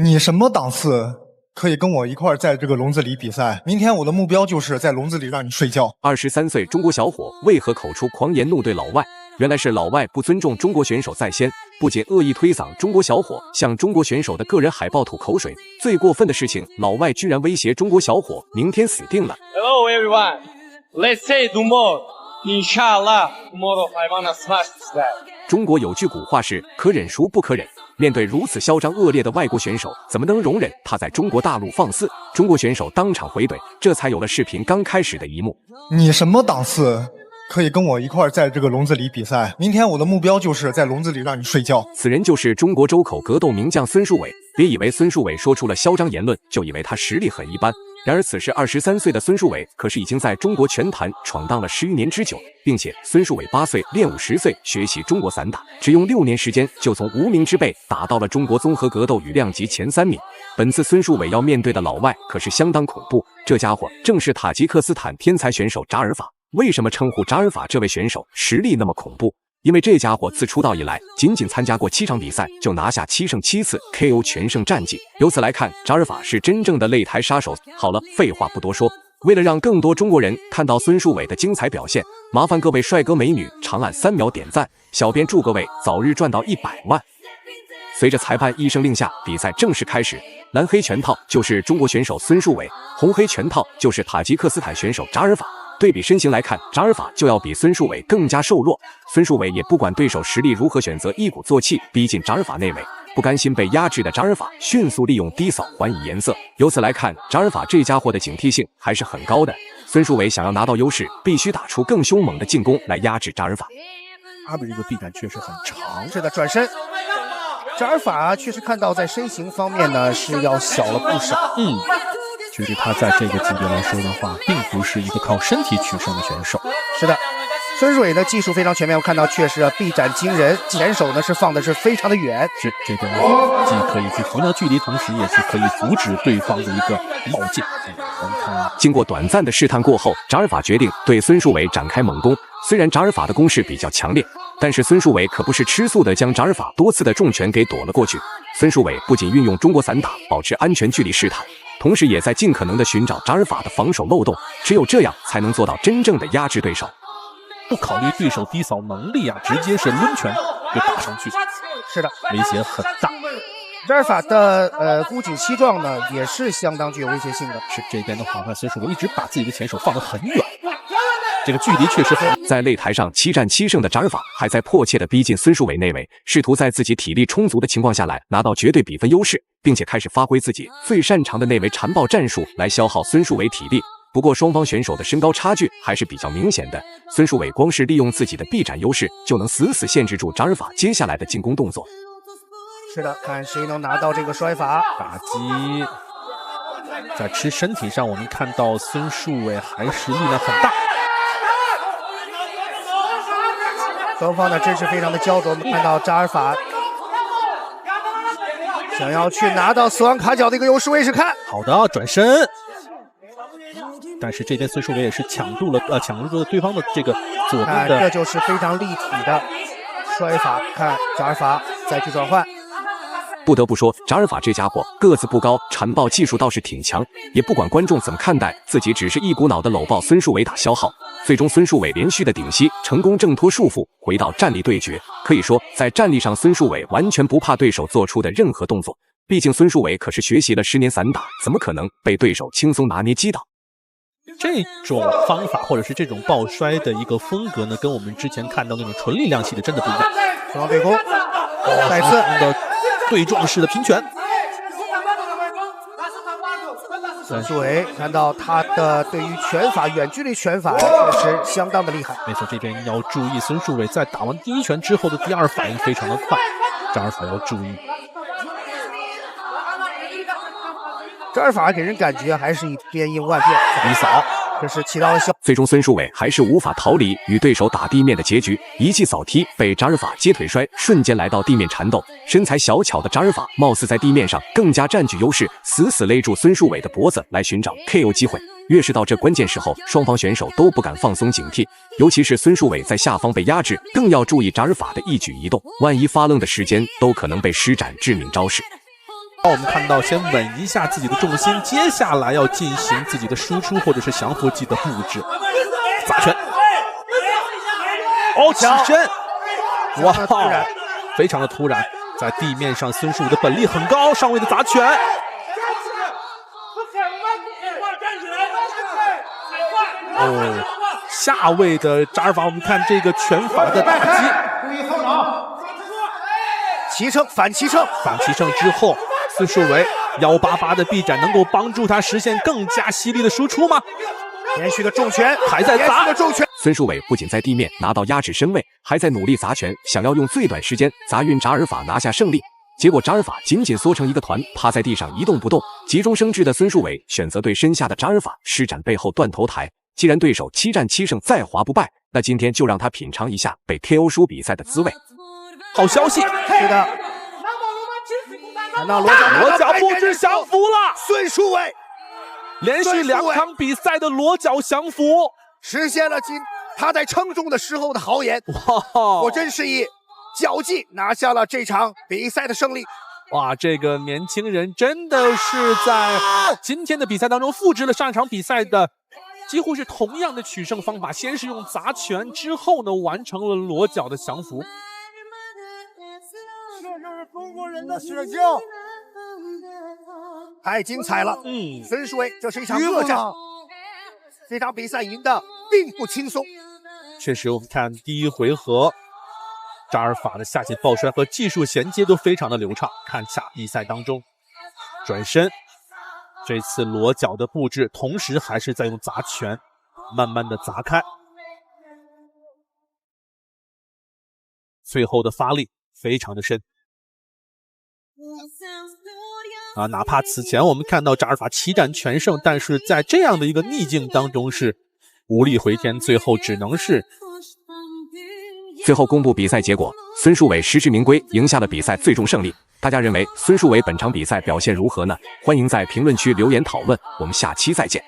你什么档次？可以跟我一块在这个笼子里比赛。明天我的目标就是在笼子里让你睡觉。23岁中国小伙为何口出狂言怒对老外？原来是老外不尊重中国选手在先，不仅恶意推搡中国小伙，向中国选手的个人海报吐口水。最过分的事情，老外居然威胁中国小伙明天死定了。Hello everyone, let's say tomorrow, inshallah, tomorrow I wanna smash this guy. 中国有句古话是可忍孰不可忍。面对如此嚣张恶劣的外国选手，怎么能容忍他在中国大陆放肆？中国选手当场回怼，这才有了视频刚开始的一幕。你什么档次？可以跟我一块在这个笼子里比赛。明天我的目标就是在笼子里让你睡觉。此人就是中国周口格斗名将孙树伟。别以为孙树伟说出了嚣张言论，就以为他实力很一般。然而此时23岁的孙树伟可是已经在中国拳坛闯荡了10余年之久，并且孙树伟8岁练武10岁学习中国散打，只用6年时间就从无名之辈打到了中国综合格斗与量级前3名。本次孙树伟要面对的老外可是相当恐怖，这家伙正是塔吉克斯坦天才选手扎尔法。为什么称呼扎尔法这位选手实力那么恐怖？因为这家伙自出道以来，仅参加过7场比赛就拿下7胜7次 KO 全胜战绩。由此来看，扎尔法是真正的擂台杀手。好了，废话不多说，为了让更多中国人看到孙树伟的精彩表现，麻烦各位帅哥美女长按3秒点赞，小编祝各位早日赚到100万。随着裁判一声令下，比赛正式开始。蓝黑拳套就是中国选手孙树伟，红黑拳套就是塔吉克斯坦选手扎尔法。对比身形来看，扎尔法就要比孙树伟更加瘦弱。孙树伟也不管对手实力如何，选择一鼓作气逼近扎尔法内围。不甘心被压制的扎尔法迅速利用低扫还以颜色。由此来看，扎尔法这家伙的警惕性还是很高的。孙树伟想要拿到优势，必须打出更凶猛的进攻来压制扎尔法。他的这个臂展确实很长。是的，转身。扎尔法确实看到在身形方面呢是要小了不少。其实他在这个级别来说的话，并不是一个靠身体取胜的选手。是的，孙树伟的技术非常全面，我看到确实臂展惊人，前手呢是放的是非常的远，是这个既可以去衡量距离，同时也是可以阻止对方的一个冒进。我们看，经过短暂的试探过后，扎尔法决定对孙树伟展开猛攻。虽然扎尔法的攻势比较强烈，但是孙树伟可不是吃素的，将扎尔法多次的重拳给躲了过去。孙树伟不仅运用中国散打保持安全距离试探，同时也在尽可能的寻找扎尔法的防守漏洞，只有这样才能做到真正的压制对手。不考虑对手低扫能力啊，直接是抡拳就打上去。是的，威胁很大。扎尔法的箍颈膝撞呢也是相当具有威胁性的。是这边的话，孙树伟一直把自己的前手放得很远，这个距离确实很。在擂台上7战7胜的扎尔法还在迫切地逼近孙树伟内围，试图在自己体力充足的情况下来拿到绝对比分优势，并且开始发挥自己最擅长的内围缠抱战术来消耗孙树伟体力。不过双方选手的身高差距还是比较明显的，孙树伟光是利用自己的臂展优势就能死死限制住扎尔法接下来的进攻动作。是的，看谁能拿到这个摔法打击。在吃身体上，我们看到孙树伟还是力量很大。双方的真是非常的焦灼。我们看到扎尔法想要去拿到死亡卡角的一个优势位置，看好的转身，但是这边孙树伟也是抢住了对方的这个左边的，这就是非常立体的摔法。看扎尔法再去转换。不得不说，扎尔法这家伙个子不高，缠抱技术倒是挺强，也不管观众怎么看待，自己只是一股脑的搂抱孙树伟打消耗。最终孙树伟连续的顶膝成功挣脱束缚，回到站立对决。可以说在站立上，孙树伟完全不怕对手做出的任何动作，毕竟孙树伟可是学习了10年散打，怎么可能被对手轻松拿捏击倒？这种方法或者是这种抱摔的一个风格呢，跟我们之前看到那种纯力量系的真的不一样。双方对攻，再次的对撞式的平拳。孙树伟看到他的对于拳法远距离拳法确实相当的厉害。没错，这边要注意孙树伟在打完第1拳之后的第2反应非常的快，扎尔法要注意。扎尔法给人感觉还是以变应万变，低扫，这是起到了效。最终孙树伟还是无法逃离与对手打地面的结局，一记扫踢被扎尔法接腿摔，瞬间来到地面缠斗。身材小巧的扎尔法貌似在地面上更加占据优势，死死勒住孙树伟的脖子来寻找 KO 机会。越是到这关键时候，双方选手都不敢放松警惕，尤其是孙树伟在下方被压制，更要注意扎尔法的一举一动，万一发愣的时间都可能被施展致命招式。我们看到先稳一下自己的重心，接下来要进行自己的输出或者是降服技的布置。砸拳，起身，哇，非常的突然，在地面上孙树武的本力很高，上位的砸拳。下位的扎尔法，我们看这个拳法的打击，齐乘反齐乘，反齐乘之后，孙树伟188的臂展能够帮助他实现更加犀利的输出吗？连续的重拳还在砸的重拳。孙树伟不仅在地面拿到压制身位，还在努力砸拳，想要用最短时间砸晕扎尔法拿下胜利。结果扎尔法紧紧缩成一个团，趴在地上一动不动。急中生智的孙树伟选择对身下的扎尔法施展背后断头台。既然对手7战7胜再华不败，那今天就让他品尝一下被 KO 输比赛的滋味。好消息，是的，看到裸脚布置降服了，孙树伟连续2场比赛的裸脚降服，实现了他在称重的时候的豪言。果真是以脚技拿下了这场比赛的胜利。哇，这个年轻人真的是在今天的比赛当中复制了上一场比赛的几乎是同样的取胜方法，先是用砸拳，之后呢完成了裸脚的降服。这就是中国人的血性，太精彩了。孙树伟，这是一场恶战，这场比赛赢的并不轻松。确实，我们看第一回合，扎尔法的下体抱摔和技术衔接都非常的流畅。看下比赛当中，转身。这次裸脚的布置，同时还是在用砸拳慢慢的砸开，最后的发力非常的深哪怕此前我们看到扎尔法7战全胜，但是在这样的一个逆境当中是无力回天，最后只能是最后公布比赛结果，孙树伟实至名归，赢下了比赛最终胜利。大家认为孙树伟本场比赛表现如何呢？欢迎在评论区留言讨论，我们下期再见。